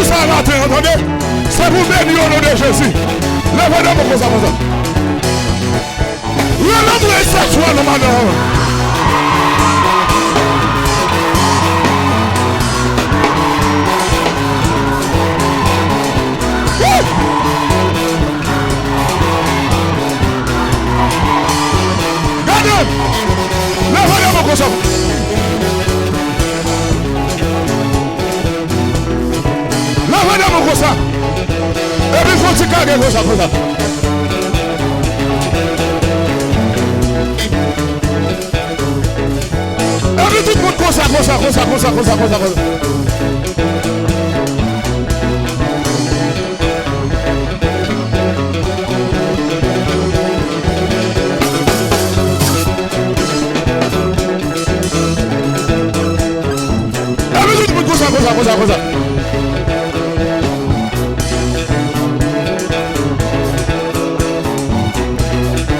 tout ça matin, entendez? C'est pour bénir au nom de Jésus. Lève-toi comme ça, comme ça. Relève-le cette fois, le madame. Gardez! Lève-toi comme ça. Lève-toi comme ça. Et puis, il faut que tu cargues comme ça, comme ça. Et puis, tout le monde comme ça, comme ça, comme ça, comme ça, comme ça, comme ça.